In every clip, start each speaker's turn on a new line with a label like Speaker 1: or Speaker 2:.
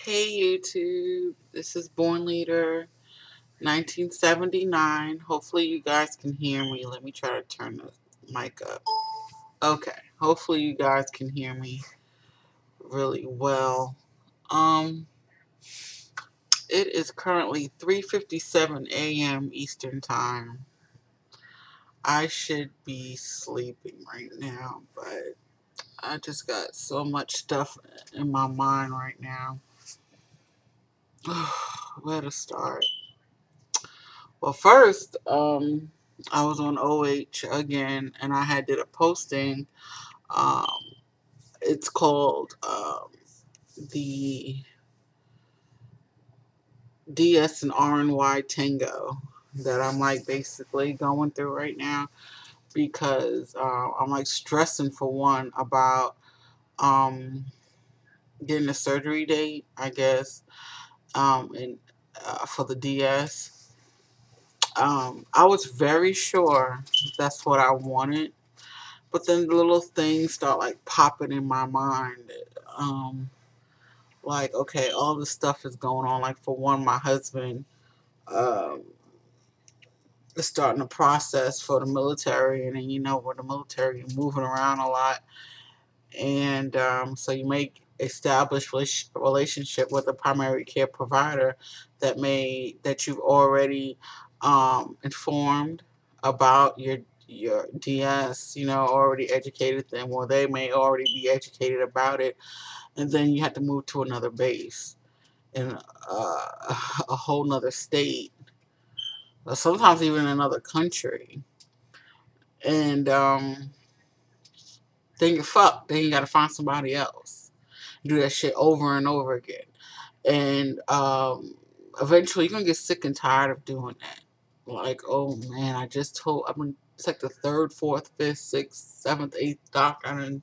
Speaker 1: Hey YouTube, this is Born Leader 1979. Hopefully you guys can hear me. Let me try to turn the mic up. Okay, hopefully you guys can hear me really well. Um, it is currently 3:57 a.m. Eastern Time. I should be sleeping right now, but I just got so much stuff in my mind right now. Where to start? Well, first, I was on OH again, and I had did a posting. Um, it's called the DS and RNY Tango that I'm like basically going through right now because I'm like stressing for one about um, getting a surgery date, I guess, and for the DS. I was very sure that's what I wanted. But then the little things start like popping in my mind. Um, like, okay, all this stuff is going on. Like, for one, my husband um, is starting a process for the military. And then, with the military, you're moving around a lot. And so you make establish relationship with a primary care provider that you've already informed about your DS, already educated them, or they may already be educated about it, and then you have to move to another base in a whole nother state, or sometimes even another country, and then you're fucked. Then you got to find somebody else. Do that shit over and over again. And eventually you're going to get sick and tired of doing that. Like, oh man, it's like the third, fourth, fifth, sixth, seventh, eighth doctor and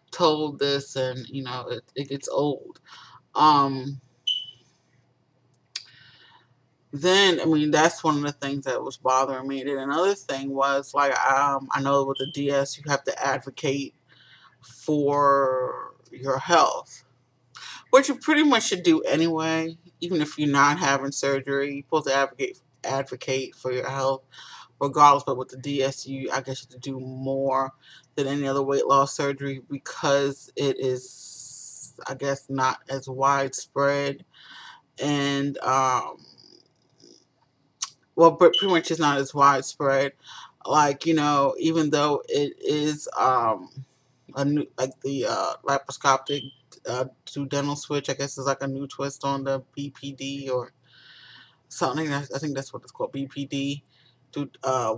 Speaker 1: told this, and it gets old. Um, then, I mean, that's one of the things that was bothering me. Then another thing was, like, I know with the DS, you have to advocate for your health, which you pretty much should do anyway, even if you're not having surgery. You're supposed to advocate for your health regardless. But with the DSU, I guess you have to do more than any other weight loss surgery because it is, I guess, not as widespread. And well, but pretty much it's not as widespread. Like, even though it is a new, like the laparoscopic to dental switch, I guess, is like a new twist on the BPD or something. I think that's what it's called, BPD,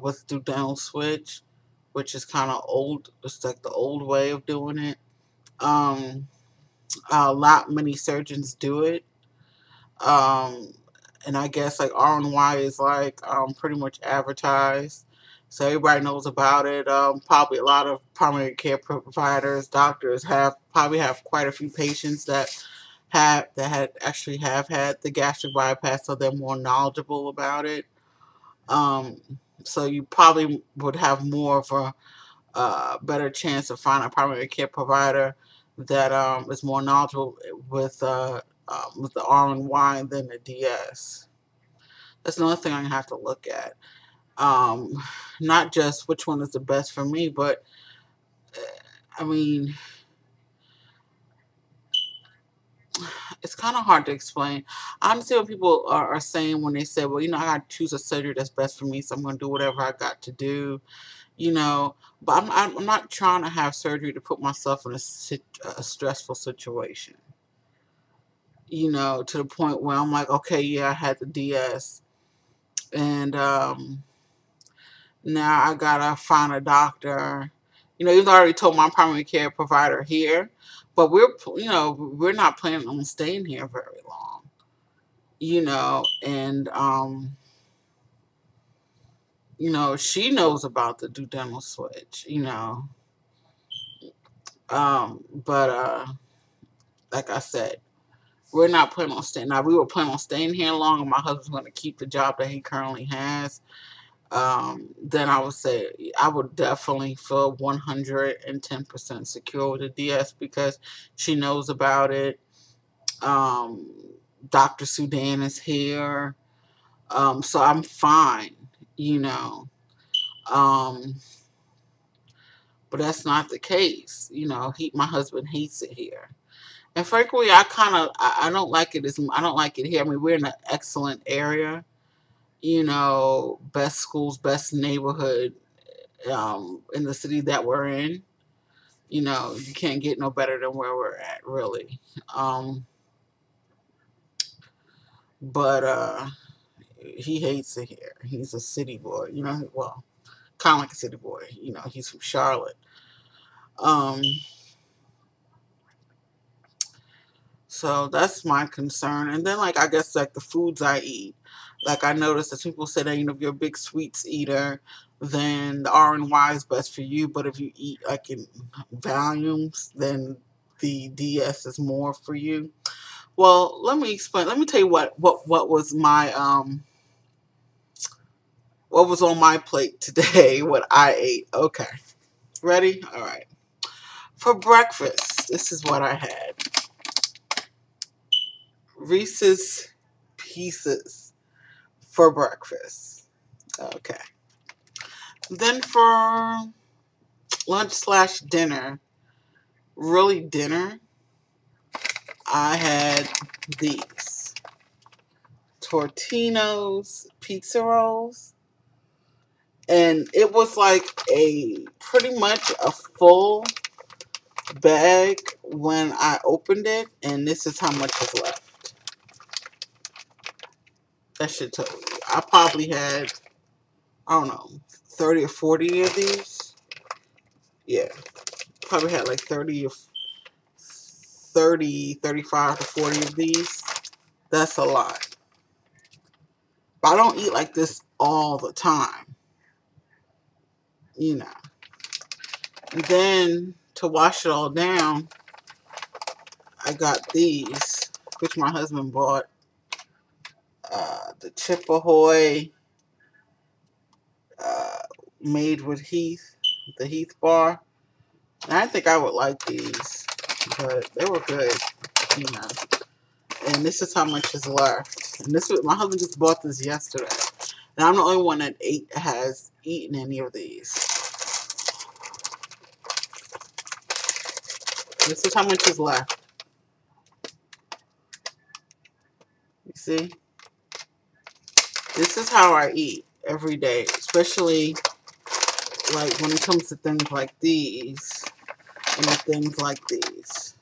Speaker 1: with do dental switch, which is kind of old. It's like the old way of doing it. Um, many surgeons do it. Um, and I guess like RNY is like pretty much advertised, so everybody knows about it. Probably a lot of primary care providers, doctors probably have quite a few patients that have had the gastric bypass, so they're more knowledgeable about it. Um, so you probably would have more of a better chance of finding a primary care provider that is more knowledgeable with the RNY than the DS. That's another thing I'm gonna have to look at. Um, Not just which one is the best for me, but I mean, it's kind of hard to explain. I understand what people are saying when they say, well, I gotta choose a surgery that's best for me, so I'm gonna do whatever I got to do. But I'm not trying to have surgery to put myself in a stressful situation. To the point where I'm like, okay, yeah, I had the DS, and now I gotta find a doctor. Even though I already told my primary care provider here, but we're not planning on staying here very long. And she knows about the do dental switch. But like I said, we're not planning on staying. Now, we were planning on staying here long, and my husband's going to keep the job that he currently has. Then I would say I would definitely feel 110% secure with the DS because she knows about it. Um, Dr. Sudan is here. So I'm fine, you know. Um, but that's not the case. You know, my husband hates it here. And frankly, I don't like it I don't like it here. I mean, we're in an excellent area, you know, best schools, best neighborhood, in the city that we're in. You know, you can't get no better than where we're at, really. Um, but he hates it here. He's a city boy, you know. Well, kind of like a city boy, you know. He's from Charlotte. Um, so that's my concern. And then, like, I guess, like, the foods I eat. Like, I noticed that people say that, you know, if you're a big sweets eater, then the RNY is best for you. But if you eat, like, in volumes, then the DS is more for you. Well, let me explain. Let me tell you what was my what was on my plate today. What I ate. Okay, ready? All right. For breakfast, this is what I had: Reese's Pieces for breakfast. Okay. Then for lunch slash dinner, really dinner, I had these Tortino's pizza rolls. And it was like a pretty much a full bag when I opened it, and this is how much is left. That should tell you. I probably had, I don't know, 30 or 40 of these. Yeah, probably had like 35 to 40 of these. That's a lot. But I don't eat like this all the time, you know. And then to wash it all down, I got these, which my husband bought. The Chip Ahoy uh, made with Heath, the Heath bar. And I think I would like these, but they were good, you know. And this is how much is left. And my husband just bought this yesterday, and I'm the only one that has eaten any of these. This is how much is left. You see? This is how I eat every day, especially like when it comes to things like these and things like these.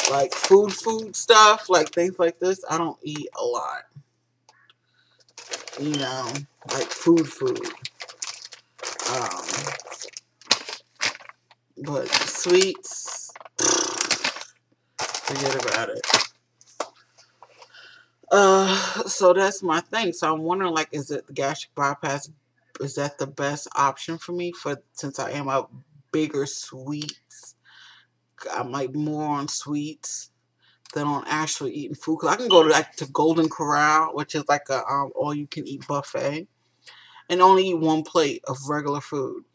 Speaker 1: Like food stuff, like things like this, I don't eat a lot. You know, like food. Um, but sweets, forget about it. So that's my thing. So I'm wondering, like, is it the gastric bypass? Is that the best option for me? Since I am a bigger sweets, I'm like more on sweets than on actually eating food. Cause I can go to Golden Corral, which is like a all you can eat buffet, and only eat one plate of regular food.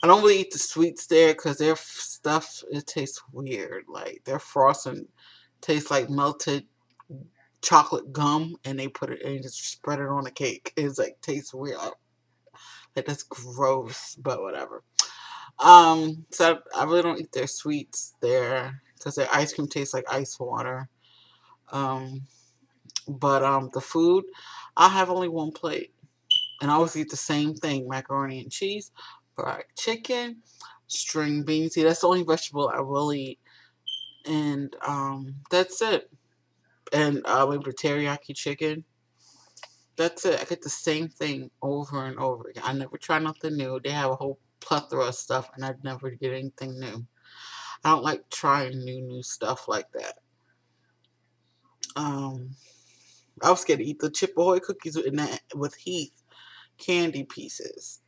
Speaker 1: I don't really eat the sweets there because their stuff, it tastes weird. Like their frosting tastes like melted chocolate gum, and they put it and just spread it on a cake. It's like tastes weird. Like that's gross, but whatever. So I really don't eat their sweets there because their ice cream tastes like ice water. Um, but the food, I have only one plate, and I always eat the same thing: macaroni and cheese, fried chicken, string beans. See, that's the only vegetable I will eat, and that's it. And maybe the teriyaki chicken. That's it. I get the same thing over and over again. I never try nothing new. They have a whole plethora of stuff, and I'd never get anything new. I don't like trying new stuff like that. Um, I was scared to eat the Chip Ahoy cookies with Heath candy pieces.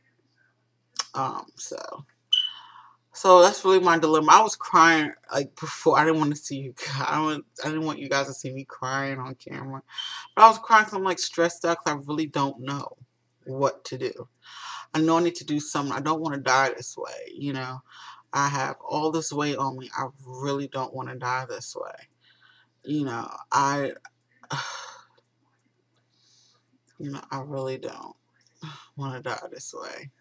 Speaker 1: So that's really my dilemma. I was crying like before. I didn't want to see you. I didn't want you guys to see me crying on camera. But I was crying because I'm like stressed out because I really don't know what to do. I know I need to do something. I don't want to die this way. You know, I have all this weight on me. I really don't want to die this way. You know, I, I really don't want to die this way.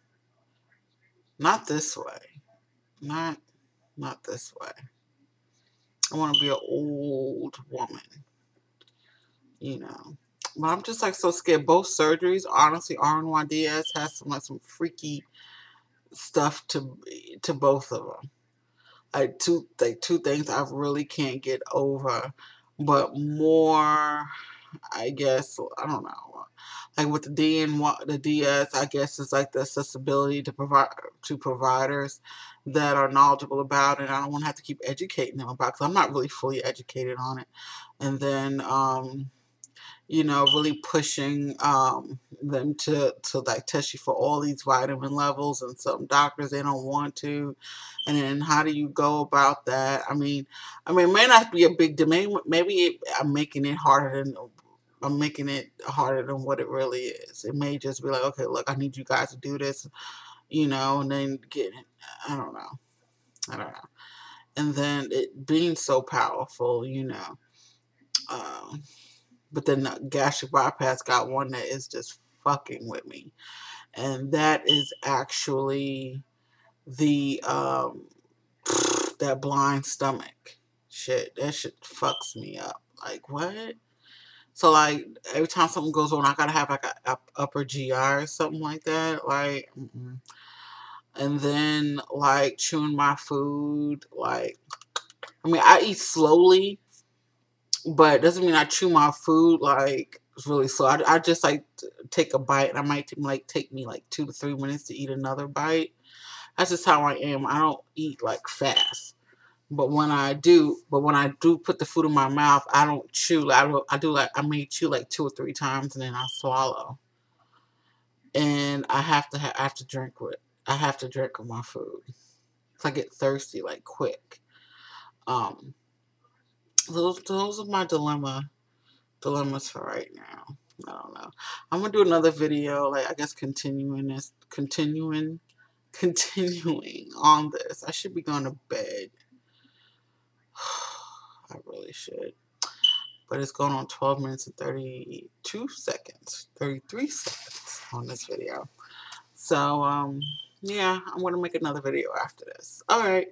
Speaker 1: Not this way. Not, not this way. I want to be an old woman, you know. But I'm just like so scared. Both surgeries, honestly, RNYDS has some freaky stuff to both of them. Two things I really can't get over, but more, I guess, I don't know. Like with the DS, I guess it's like the accessibility to providers that are knowledgeable about it. I don't want to have to keep educating them about, because I'm not really fully educated on it. And then really pushing them to like test you for all these vitamin levels, and some doctors, they don't want to. And then how do you go about that? I mean, it may not be a big demand. Maybe I'm making it harder than what it really is. It may just be like, okay, look, I need you guys to do this, and then I don't know. I don't know. And then it being so powerful, um, but then the gastric bypass got one that is just fucking with me. And that is actually the that blind stomach shit. That shit fucks me up. Like, what? So like every time something goes on, I gotta have like a upper GI or something like that. Like, and then like chewing my food. Like, I eat slowly, but it doesn't mean I chew my food like really slow. I just like take a bite, and I might take me like 2 to 3 minutes to eat another bite. That's just how I am. I don't eat like fast. But when I do put the food in my mouth, I don't chew. I may chew like 2 or 3 times, and then I swallow. And I have to drink with. I have to drink with my food. So I get thirsty like quick. Um, those are my dilemmas for right now. I don't know. I'm gonna do another video, like I guess continuing on this. I should be going to bed. I really should. But it's going on 12 minutes and 32 seconds, 33 seconds on this video. So, yeah, I'm going to make another video after this. All right.